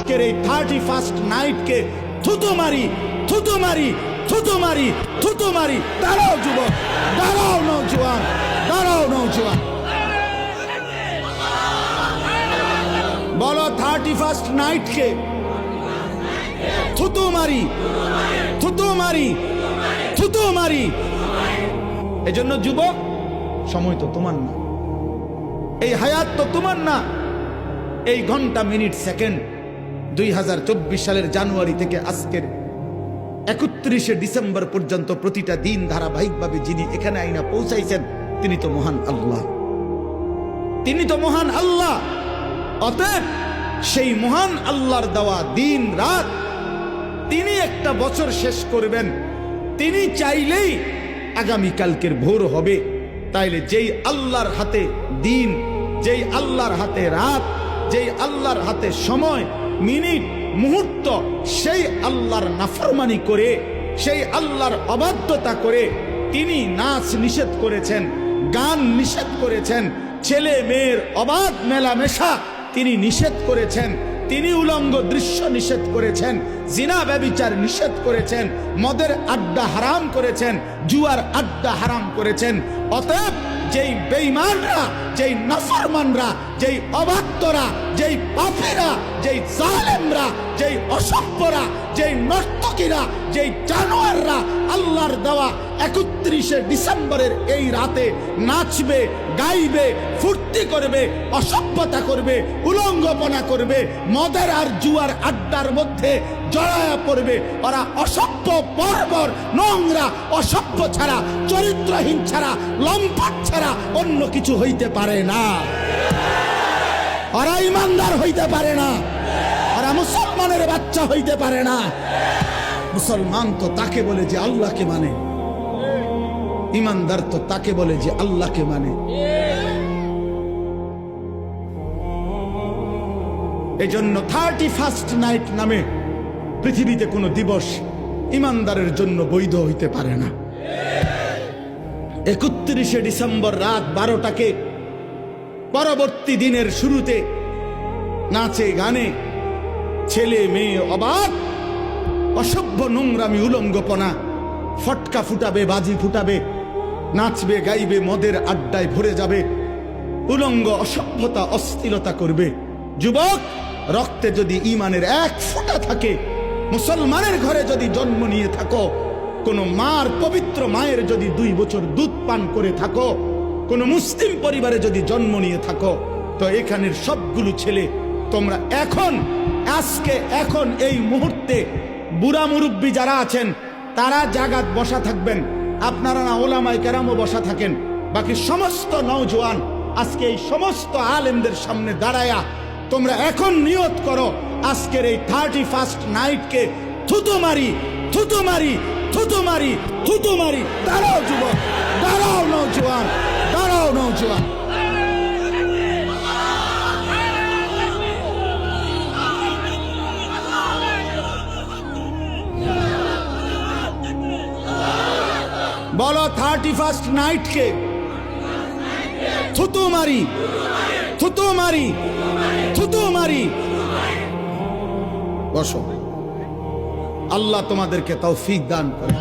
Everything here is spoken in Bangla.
আজকের এই 31st নাইটকে থুতু মারি, থুতু মারি, থুতু মারি, থুতু মারি। দাঁড়াও যুবক, দাঁড়াও নওজোয়ান, দাঁড়াও নওজোয়ান। বলো 31st নাইটকে থুতু মারি, থুতু মারি, থুতু মারি। এজন্য যুবক, সময় তো তোমার না, এই হায়াত তো তোমার না। এই ঘন্টা, মিনিট, সেকেন্ড 2024 সালের জানুয়ারি থেকে আজকের 31শে ডিসেম্বর পর্যন্ত প্রতিটা দিন ধারাবাহিকভাবে যিনি এখানে আইনা পৌঁছাইছেন তিনি তো মহান আল্লাহ, তিনি তো মহান আল্লাহ। অতএব সেই মহান আল্লাহর দেওয়া দিন রাত, তিনি একটা বছর শেষ করবেন, তিনি চাইলেই আগামীকালকের ভোর হবে। তাইলে যেই আল্লাহর হাতে দিন, যেই আল্লাহর হাতে রাত, যেই আল্লাহর হাতে সময়, মিনিট, মুহূর্ত, সেই আল্লাহর নাফরমানি করে, সেই আল্লাহর অবাধ্যতা করে তিনি নাচ নিষেধ করেছেন, গান নিষেধ করেছেন, ছেলে মেয়ের অবাধ মেলামেশা তিনি নিষেধ করেছেন, তিনি উলঙ্গ দৃশ্য নিষেধ করেছেন, জিনা ব্যভিচার নিষেধ করেছেন, মদের আড্ডা হারাম করেছেন, জুয়ার আড্ডা হারাম করেছেন। অতএব যেই বেঈমানরা, যেই নাফরমানরা, যেই অবাধ্যরা, যেই পাপীরা, যেই জালেমরা, যেই অসভ্যরা, যেই নর্তকীরা, যেই জানোয়াররা আল্লাহর দেওয়া 31শে ডিসেম্বরের এই রাতে নাচবে, গাইবে, ফুর্তি করবে, অসভ্যতা করবে, উলঙ্গপনা করবে, মদের আর জুয়ার আড্ডার মধ্যে জড়ায়া পড়বে, ওরা অসভ্য, বর্বর, নোংরা, অসভ্য ছাড়া, চরিত্রহীন ছাড়া, লম্পট ছাড়া অন্য কিছু হইতে পারে না। ওরা ইমানদার হইতে পারে না, ওরা মুসলমানের বাচ্চা হইতে পারে না। মুসলমান তো তাকে বলে যে আল্লাহকে মানে, ইমানদার তো তাকে বলে যে আল্লাহকে মানে। এজন্য 31st নাইট নামে পৃথিবীতে কোনো দিবস ইমানদারের জন্য বৈধ হইতে পারে না। 31শে ডিসেম্বর রাত 12টাকে পরবর্তী দিনের শুরুতে নাচে গানে ছেলে মেয়ে অবাধ, অসভ্য, নোংরামি, উলঙ্গপনা, ফটকা ফুটাবে, বাজি ফুটাবে, নাচবে, গাইবে, মদের আড্ডায় ভরে যাবে, উলঙ্গ, অসভ্যতা, অস্থিরতা করবে। যুবক, রক্তে যদি ঈমানের এক ফোঁটা থাকে, মুসলমানের ঘরে যদি জন্ম নিয়ে থাকো, কোন মার, পবিত্র মায়ের যদি 2 বছর দুধ পান করে থাকো, কোন মুসলিম পরিবারে যদি জন্ম নিয়ে থাকো, তো এখানের সবগুলো ছেলে তোমরা এখন, আজকে, এখন এই মুহূর্তে বুড়া মুরব্বী যারা আছেন তারা জাগাত বসা থাকবেন, আপনারা না ওলামায়ে কেরামও বসা থাকেন। বাকি সমস্ত নওজোয়ান আজকে এই সমস্ত আলেমদের সামনে দাঁড়ায়া তোমরা এখন নিয়ত করো, আজকের এই 31st নাইটকে থুতু মারি, থুতু মারি, থুতু মারি, থুতু মারি। দাঁড়াও যুবক, দাঁড়াও নওজোয়ান, দাঁড়াও নওজোয়ান। বলো 31st নাইটকে থুতু মারি, থুতু মারি, থুতু মারি। বসো, আল্লাহ তোমাদেরকে তৌফিক দান করে।